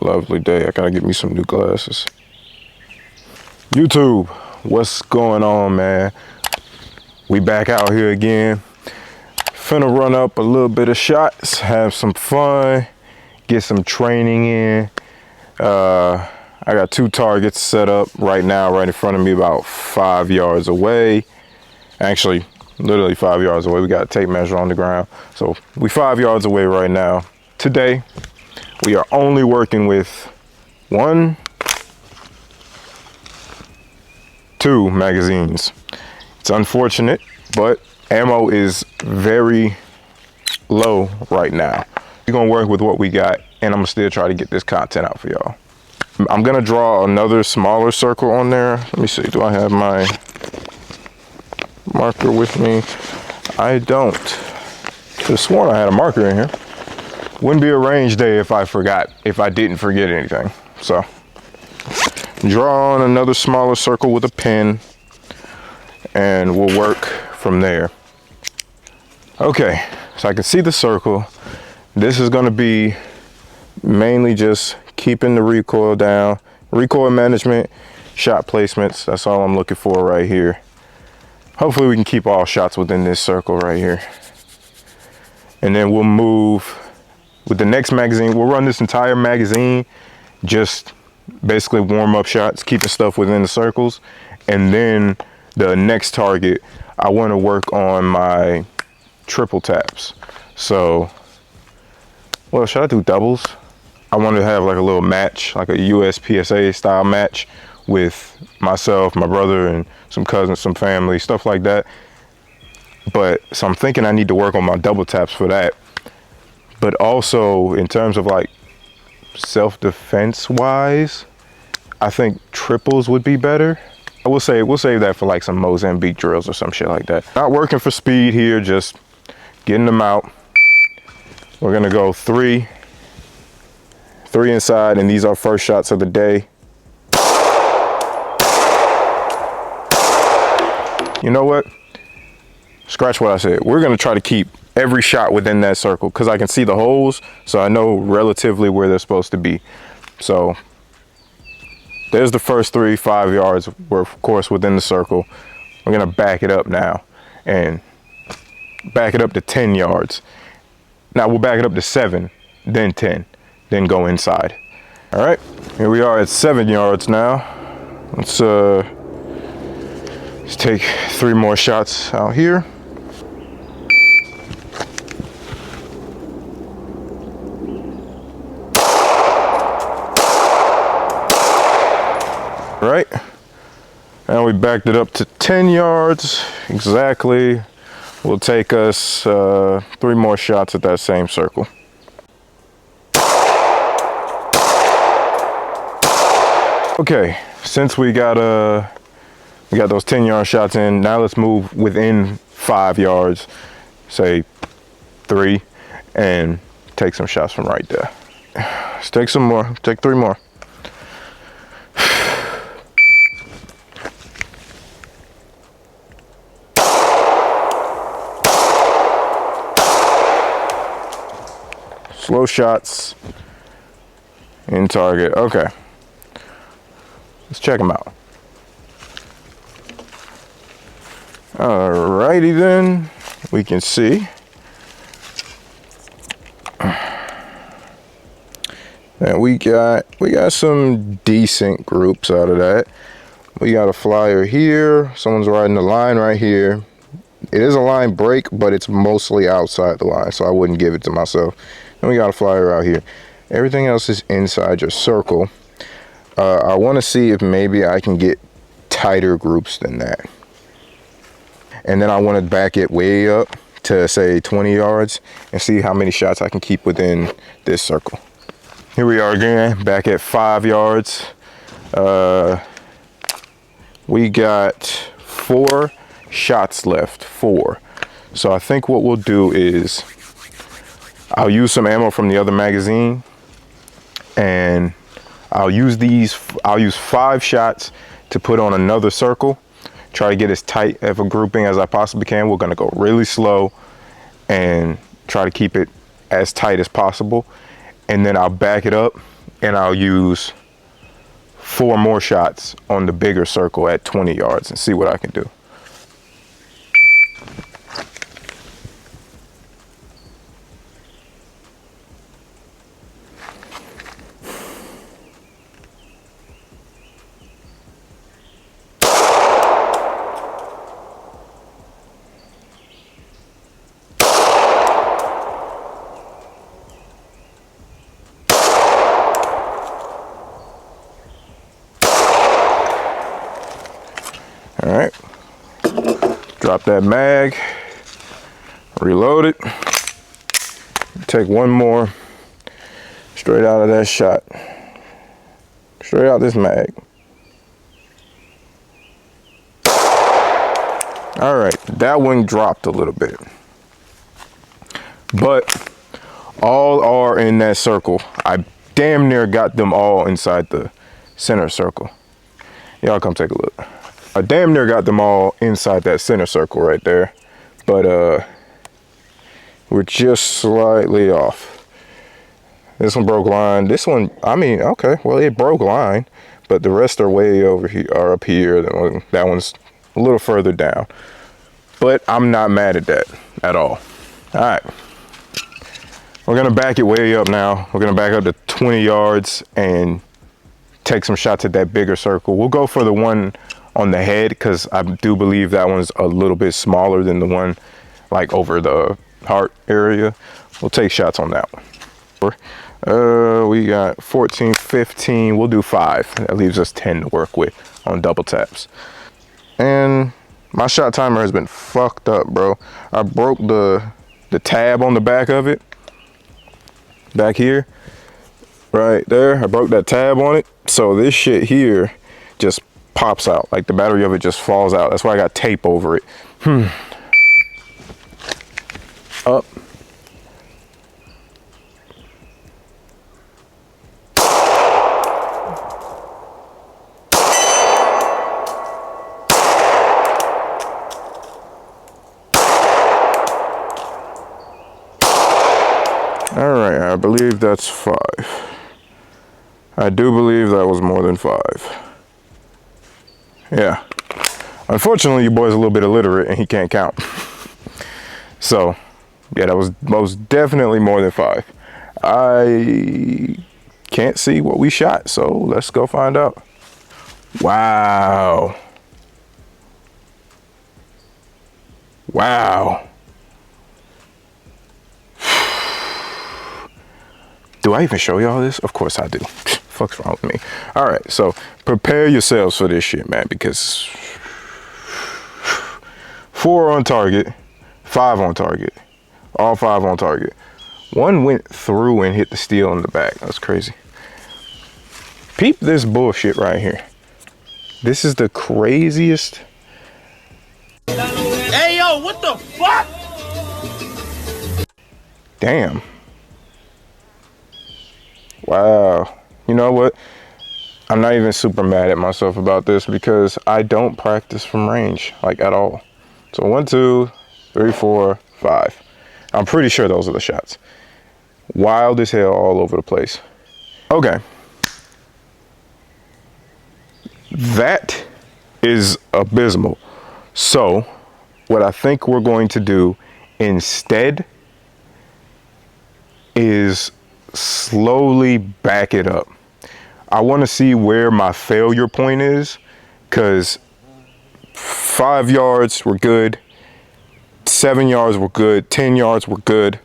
Lovely day. I gotta get me some new glasses. YouTube, what's going on, man? We back out here again. Finna run up a little bit of shots, have some fun, get some training in. I got 2 targets set up right now, right in front of me, about 5 yards away. Actually, literally 5 yards away. We got a tape measure on the ground. So we 5 yards away right now. Today, we are only working with 1, 2 magazines. It's unfortunate, but ammo is very low right now. We're gonna work with what we got, and I'm gonna still try to get this content out for y'all. I'm gonna draw another smaller circle on there. Let me see, do I have my marker with me? I don't. Could have sworn I had a marker in here. Wouldn't be a range day if I didn't forget anything. So, draw on another smaller circle with a pen, and we'll work from there. Okay, so I can see the circle. This is gonna be mainly just keeping the recoil down, recoil management, shot placements. That's all I'm looking for right here. Hopefully we can keep all shots within this circle right here. And then we'll move with the next magazine. We'll run this entire magazine, just basically warm up shots, keeping stuff within the circles. And then the next target, I want to work on my triple taps. So, well, should I do doubles? I want to have like a little match, like a USPSA style match with myself, my brother, and some cousins, some family, stuff like that. But so I'm thinking I need to work on my double taps for that. But also in terms of like self-defense wise, I think triples would be better. We'll save that for like some Mozambique drills or some shit like that. Not working for speed here, just getting them out. We're gonna go 3 inside, and these are first shots of the day. You know what? Scratch what I said. We're gonna try to keep every shot within that circle because I can see the holes, so I know relatively where they're supposed to be. So there's the first 3, 5 yards. We're of course within the circle. We're gonna back it up now and back it up to 10 yards. Now we'll back it up to 7, then 10, then go inside. All right, here we are at 7 yards now. Let's take 3 more shots out here. All right, now we backed it up to 10 yards exactly. Will take us 3 more shots at that same circle. Okay, since we got those 10-yard shots in, now let's move within 5 yards, say 3, and take some shots from right there. Let's take some more, take 3 more. Slow shots in target. Okay, let's check them out. Alrighty then, we can see that we got some decent groups out of that. We got a flyer here. Someone's riding the line right here. It is a line break, but it's mostly outside the line, so I wouldn't give it to myself. And we got a flyer out here. Everything else is inside your circle. I want to see if maybe I can get tighter groups than that. And then I want to back it way up to say 20 yards and see how many shots I can keep within this circle. Here we are again, back at 5 yards. We got 4 shots left, 4. So I think what we'll do is I'll use some ammo from the other magazine, and I'll use 5 shots to put on another circle, try to get as tight of a grouping as I possibly can. We're gonna go really slow, and try to keep it as tight as possible. And then I'll back it up and I'll use 4 more shots on the bigger circle at 20 yards and see what I can do. All right, drop that mag, reload it, take one more straight out of that shot, straight out this mag. All right, that one dropped a little bit, but all are in that circle. I damn near got them all inside the center circle. Y'all come take a look. I damn near got them all inside that center circle right there, but we're just slightly off. This one broke line. This one, I mean, okay, well, it broke line, but the rest are way over here, are up here. That one's a little further down, but I'm not mad at that at all. All right, we're gonna back it way up now. We're gonna back up to 20 yards and take some shots at that bigger circle. We'll go for the one on the head because I do believe that one's a little bit smaller than the one like over the heart area. We'll take shots on that one. We got 14, 15. We'll do 5. That leaves us 10 to work with on double taps. And my shot timer has been fucked up, bro. I broke the tab on the back of it. Back here. Right there. I broke that tab on it. So this shit here just pops out. Like the battery of it just falls out. That's why I got tape over it. Up. All right, I believe that's 5. I do believe that was more than 5. Yeah. Unfortunately, your boy's a little bit illiterate and he can't count. So, yeah, that was most definitely more than 5. I can't see what we shot, so let's go find out. Wow. Wow. Do I even show y'all this? Of course I do. Fuck's wrong with me? All right, so prepare yourselves for this shit, man, because 4 on target, 5 on target, all 5 on target. One went through and hit the steel in the back. That's crazy. Peep this bullshit right here. This is the craziest. Hey, yo, what the fuck? Damn. Wow. You know what? I'm not even super mad at myself about this because I don't practice from range, like at all. So 1, 2, 3, 4, 5. I'm pretty sure those are the shots. Wild as hell all over the place. Okay. That is abysmal. So what I think we're going to do instead is slowly back it up. I want to see where my failure point is, because 5 yards were good, 7 yards were good, 10 yards were good.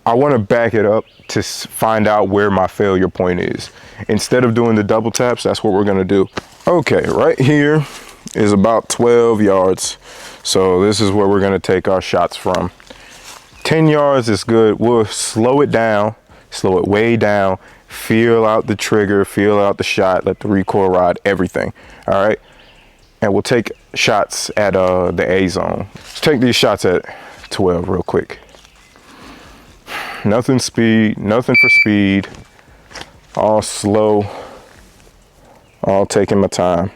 I want to back it up to find out where my failure point is. Instead of doing the double taps, that's what we're going to do. Okay, right here is about 12 yards. So this is where we're going to take our shots from. 10 yards is good. We'll slow it down. Slow it way down, feel out the trigger, feel out the shot, let the recoil ride, everything. All right, and we'll take shots at the A zone. Let's take these shots at 12 real quick. Nothing speed, nothing for speed, all slow, all taking my time.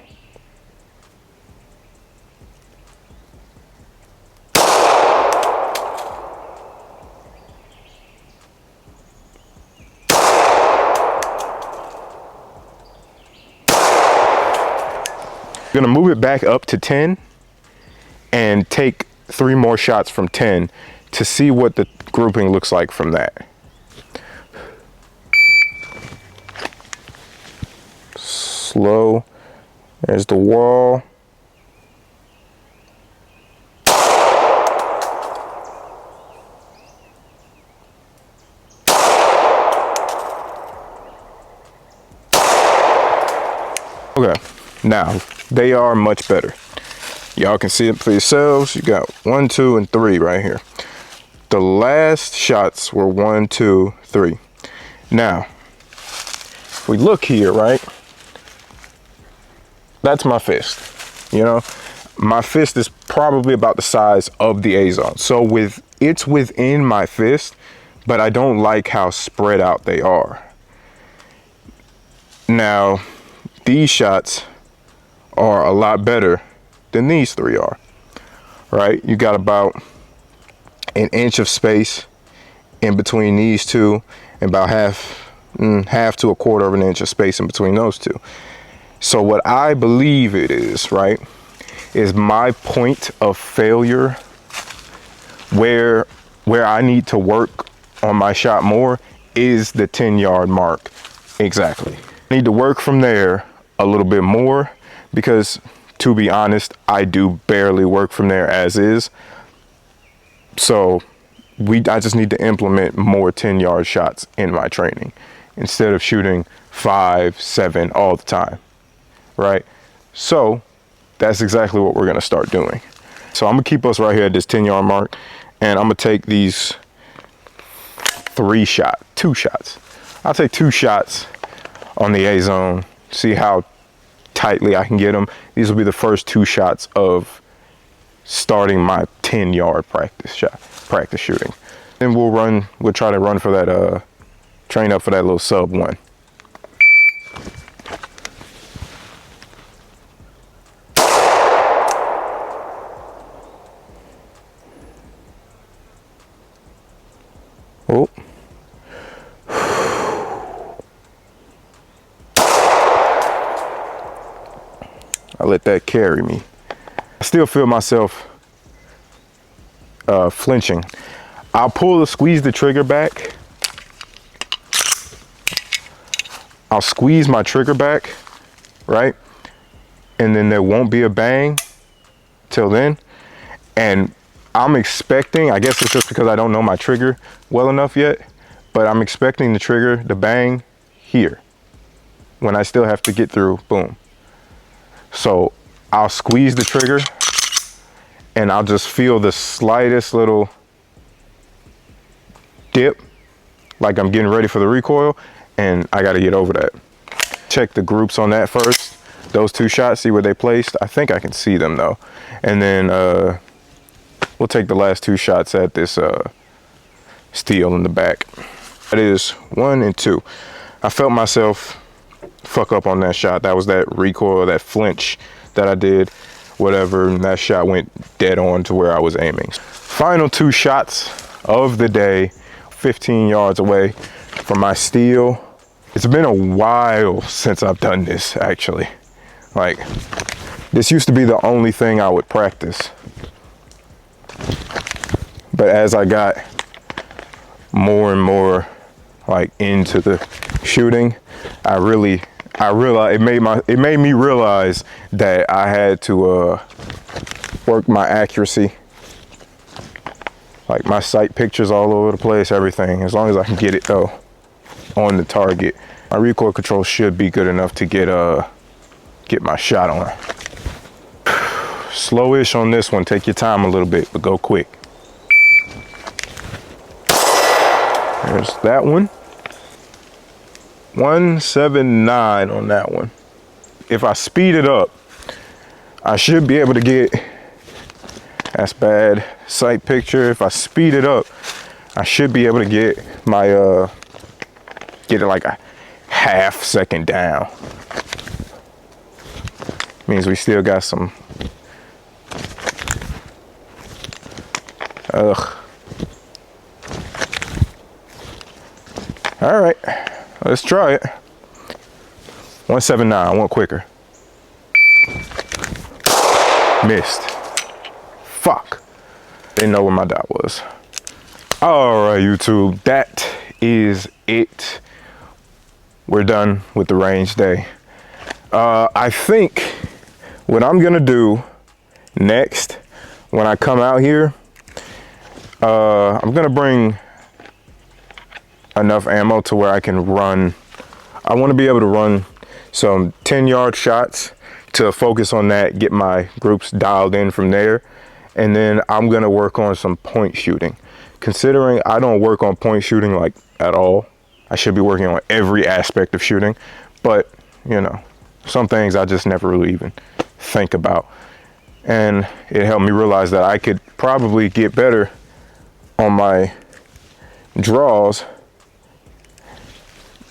I'm gonna move it back up to 10 and take 3 more shots from 10 to see what the grouping looks like from that. Slow. There's the wall. Okay, now they are much better. Y'all can see it for yourselves. You got 1, 2, and 3 right here. The last shots were 1, 2, 3. Now, if we look here, right? That's my fist. You know, my fist is probably about the size of the A zone. So it's within my fist, but I don't like how spread out they are. Now, these shots are a lot better than these 3 are, right? You got about an inch of space in between these 2 and about half to a quarter of an inch of space in between those 2. So what I believe it is, right, is my point of failure where I need to work on my shot more is the 10-yard mark. Exactly. I need to work from there a little bit more because, to be honest, I do barely work from there as is. So I just need to implement more 10-yard shots in my training instead of shooting 5, 7 all the time, right? So that's exactly what we're gonna start doing. So I'm gonna keep us right here at this 10-yard mark, and I'm gonna take these 2 shots. I'll take 2 shots on the A zone, see how tightly I can get them. These will be the first 2 shots of starting my 10-yard practice shooting. Then we'll try to run for that, train up for that little sub 1. Oh. I let that carry me. I still feel myself flinching. I'll squeeze the trigger back. I'll squeeze my trigger back, right? And then there won't be a bang till then. And I'm expecting, I guess it's just because I don't know my trigger well enough yet, but I'm expecting the trigger to bang here when I still have to get through, boom. So I'll squeeze the trigger and I'll just feel the slightest little dip, like I'm getting ready for the recoil, and I got to get over that. Check the groups on that first. Those 2 shots, see where they placed. I think I can see them though. And then we'll take the last 2 shots at this steel in the back. That is 1 and 2. I felt myself fuck up on that shot. That was that recoil, that flinch that I did, whatever, and that shot went dead on to where I was aiming. Final 2 shots of the day, 15 yards away from my steel. It's been a while since I've done this, actually. Like, this used to be the only thing I would practice. But as I got more and more like into the shooting, I realized it made me realize that I had to work my accuracy, like my sight pictures all over the place, everything. As long as I can get it though on the target, my recoil control should be good enough to get my shot on. Slowish on this one. Take your time a little bit, but go quick. There's that one. 179 on that one. If I speed it up, I should be able to get, that's bad sight picture. If I speed it up, I should be able to get my, get it like a half second down. Means we still got some, All right, let's try it. 179, I want quicker. Missed. Fuck. Didn't know where my dot was. All right, YouTube, that is it. We're done with the range day. I think what I'm gonna do next, when I come out here, I'm gonna bring enough ammo to where I can run. I wanna be able to run some 10-yard shots to focus on that, get my groups dialed in from there. And then I'm gonna work on some point shooting. Considering I don't work on point shooting like at all, I should be working on every aspect of shooting, but you know, some things I just never really even think about. And it helped me realize that I could probably get better on my draws,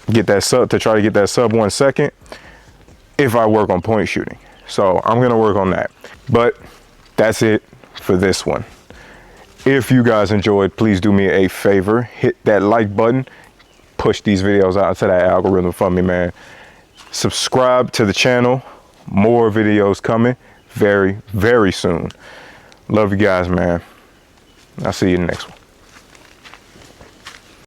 get that sub, to try to get that sub 1 second if I work on point shooting. So I'm gonna work on that. But that's it for this one. If you guys enjoyed, please do me a favor, hit that like button, push these videos out to that algorithm for me, man. Subscribe to the channel, more videos coming very, very soon. Love you guys, man. I'll see you in the next one.